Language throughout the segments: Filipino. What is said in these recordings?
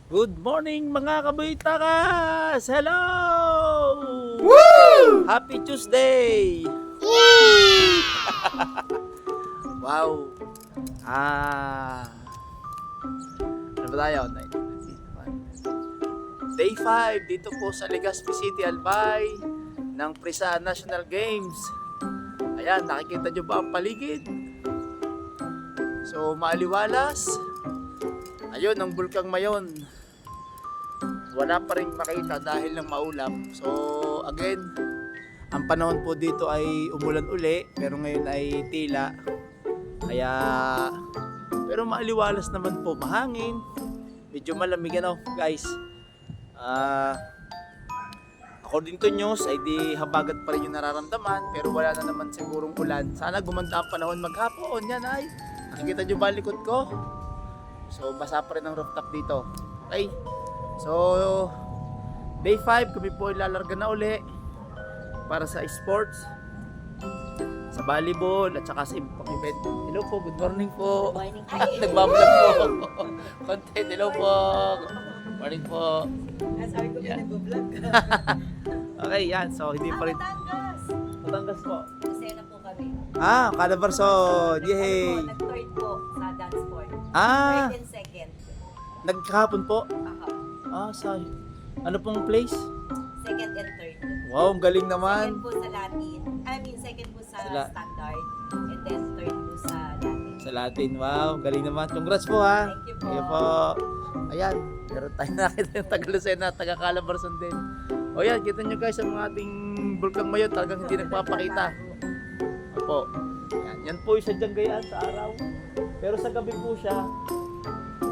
Good morning mga kaboy-takas! Hello! Woo! Happy Tuesday! Yay! Wow! Ano ba tayo? Day 5 dito po sa Legazpi City, Albay ng Prisa National Games. Ayan, nakikita nyo ba ang paligid? So, maaliwalas. Ayun, ang Bulkang Mayon. Wala pa rin makita dahil ng maulap. So again, ang panahon po dito ay umulan uli, pero ngayon ay tila. Kaya pero maaliwalas naman po, mahangin. Medyo malamig guys. According to news ay di habagat pa rin yung nararamdaman, pero wala na naman sigurong ulan. Sana gumanda ang panahon maghapon. Yan ay. Nakikita nyo ba likod ko? So basa pa rin ang rooftop dito. Okay. So, day 5, kami po ilalarga na uli para sa sports, sa volleyball at saka sa event. Hello po, good morning po. Good morning po. Nagbablog po. Content, hello po. Good morning po. Sabi ko Yan. nag-vlog. Okay, yan. So, hindi pa rin. Batangas! Batangas po. Masaya na po kami. Calabarzon. Yay! Nag-third po sa dance sport. Ah, Third and second. nagkahapon po. Aha. Sorry. Ano pong place? Second and third. Wow, ang galing Second naman. po sa Latin. Second po sa Sa standard. And then third po sa Latin. Sa Latin. Wow, galing naman. Congrats po ha. Thank you po. Sige po. Ayan, pero tayo nakita yung taga Lucena, taga Calabarzon din. O yan, kita nyo guys ang mga ating Bulkang Mayon, talagang hindi nagpapakita. Opo. Yan po yung sadyang gayaan sa araw. Pero sa gabi po siya,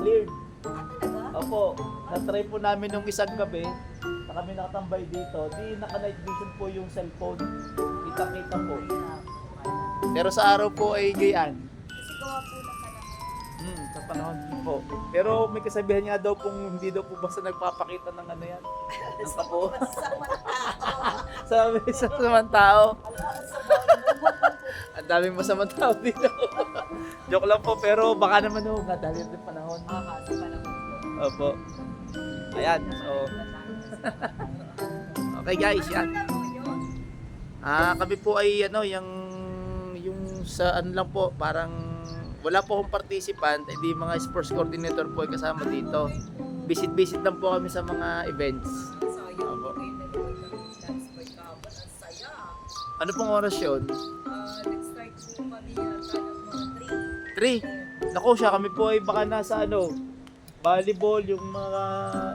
cleared. Talaga? Opo, na-try po namin nung isang gabi, na kami nakatambay dito, di naka-night vision po yung cellphone. Kita-kita po. Pero sa araw po ay gayaan. Kasi gawa po ng panahon. Sa panahon din po. Pero may kasabihan nga daw kung hindi daw po basta nagpapakita ng ano yan. Ng tapo. Sabi sa masamang tao. Ang daming masamang tao dito. Joke lang po, pero baka naman nga dahil yung panahon. Aha, sa panahon po. Opo. Ayan, so. Okay guys, yan. Kami po ay yung sa ano lang po, parang wala po akong participant, hindi mga sports coordinator po ay kasama dito. Visit lang po kami sa mga events. So, yun Opo. po kayo nag-work kami sa dance sport kahapon. Ang saya. Ano pong oras yun? Nag-start po kami yata ng mga 3. Naku siya, kami po ay baka nasa volleyball, yung mga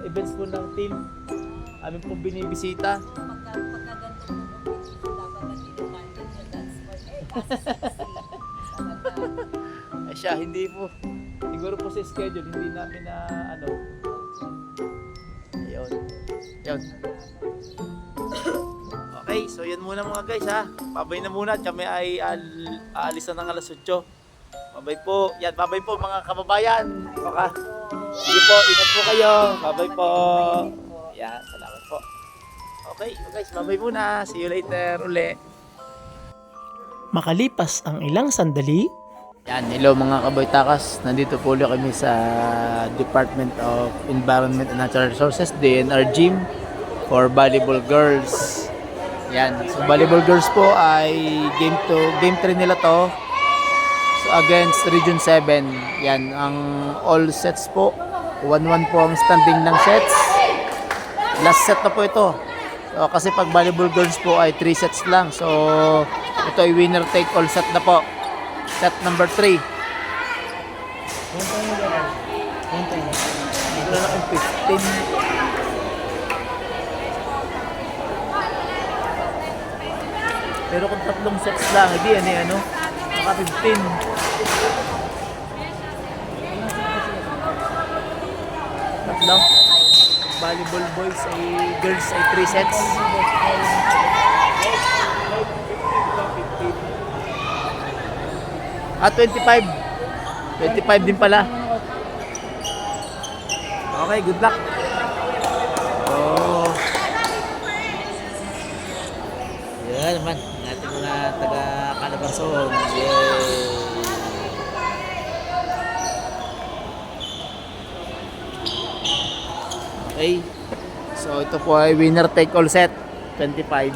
events po ng team. Amin pong binibisita. Pagka ganito po dapat nandito tayo sa dance sport. Kasi sexy. Ay siya, hindi po. Siguro po sa schedule, hindi namin na Ayun. Yun. Okay, so yan muna mga guys ha. Babay na muna. Kami ay aalis na ng alas 8. Babay po. Yan, babay po mga kababayan. Baka. Sige po, ingat po kayo. Babay po. Yan, salamat po. Okay, guys, babay muna. See you later uli. Makalipas ang ilang sandali, Yan, hello mga kaboy-takas. Nandito po ulit kami sa Department of Environment and Natural Resources, DNR Gym, for volleyball girls. Yan, so volleyball girls po ay game 3 nila to. So against Region 7. Yan, ang all sets po. 1-1 po ang standing ng sets. Last set na po ito. So, kasi pag volleyball girls po ay 3 sets lang. So ito ay winner take all set na po. Set number 3. Ito na akong 15. Pero kung 3 sets lang, hindi naka 15. Tatlo. Volleyball boys ay girls ay 3 sets. Ah, 25. 25 din pala. Okay, good luck. Oh. Yan naman, ang ating mga taga Calabarzon. Yay! Okay. So ito po ay winner take all set. 25.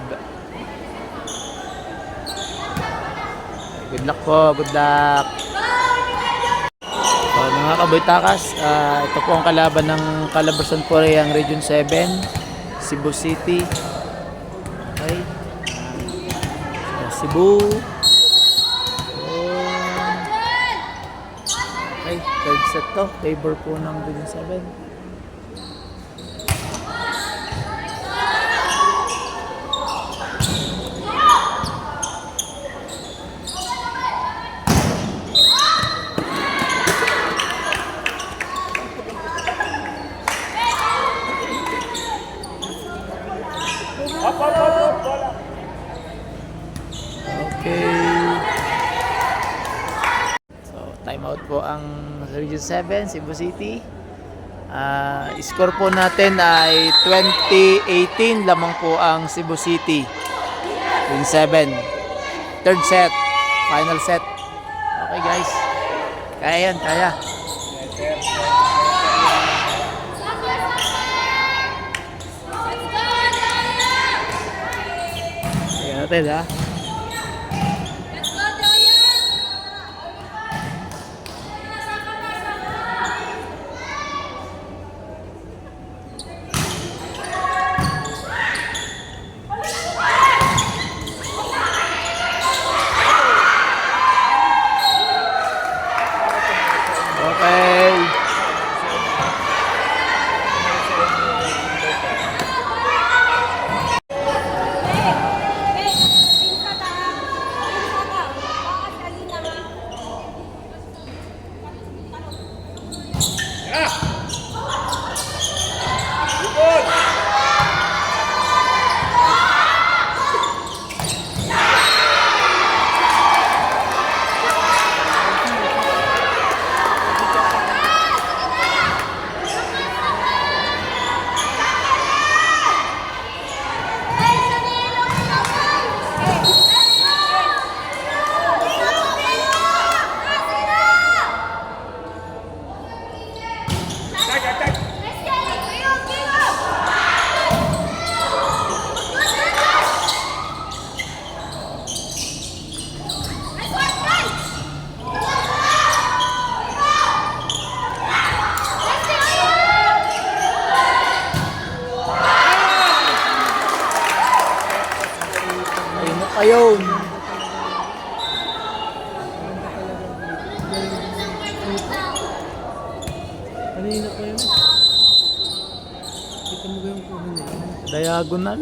Good luck po. Good luck. So, mga kaboytakas, ito po ang kalaban ng Calabarzon po ay ang Region 7, Cebu City. Okay. Cebu. Okay, third set to. Favor po ng Region 7. Okay. So, time out po ang Region 7, Cebu City. Score po natin ay 20-18. Lamang po ang Cebu City. Region 7. Third set. Final set. Okay guys. Kaya yan, kaya. Kaya natin ha. Okay. Ayun pa yun. Ano yun pa yun? Kita mo ba yung puno niya? Diagonal.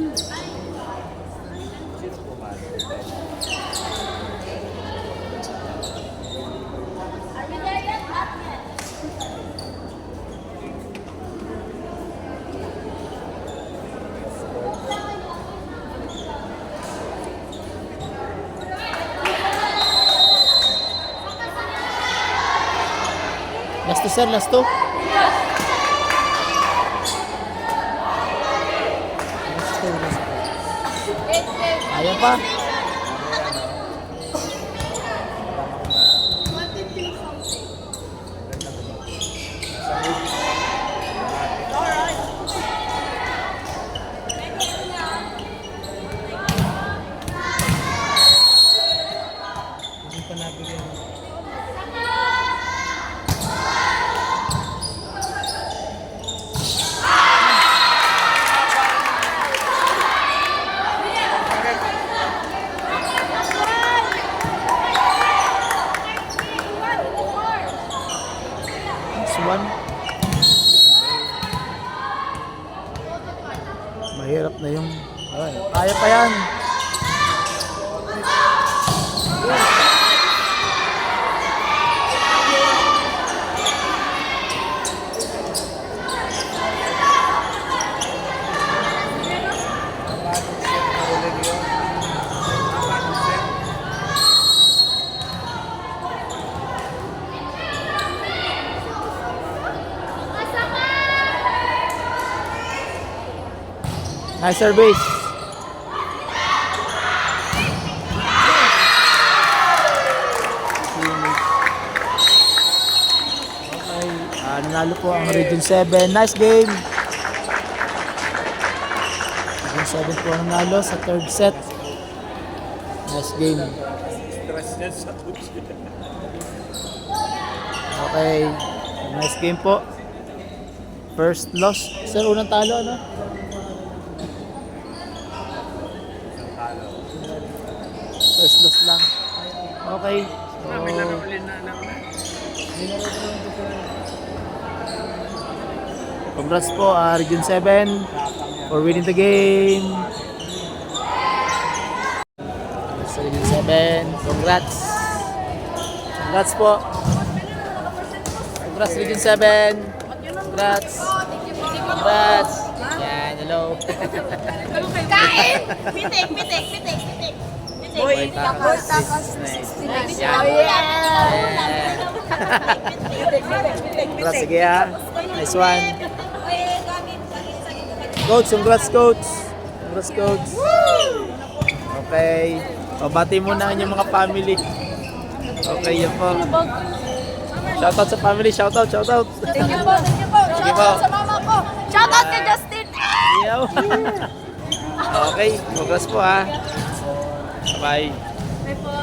Last to sir, last to. Ayaw pa. Hindi pa nabigyan. One. Mahirap na yung kaya pa yan. Nice service. Okay, nanalo po ang Region 7. Nice game. 7 po ang nanalo sa third set. Nice game. Okay. Nice game po. First loss. Sir, unang talo, ano? First loss lang. Okay. Congrats po, Region 7 for winning the game. Congrats, Region 7. Congrats. Congrats po. Congrats, Region 7. Congrats. Congrats. Yan, hello. Kain! Pitik, pitik, pitik, pitik. Boy, takas. Nice. Yan. Congrats, sige ha. Nice one. Coach, congrats coach. Congrats coach. Okay. Pabati muna ang inyong mga family. Okay, yan po. Shoutout sa family, shoutout. Thank you po, thank you po. Sige po. Sa mama ko. Shout out kay Justin. Yaw. Okay, congrats po ha. Bye. Bye po.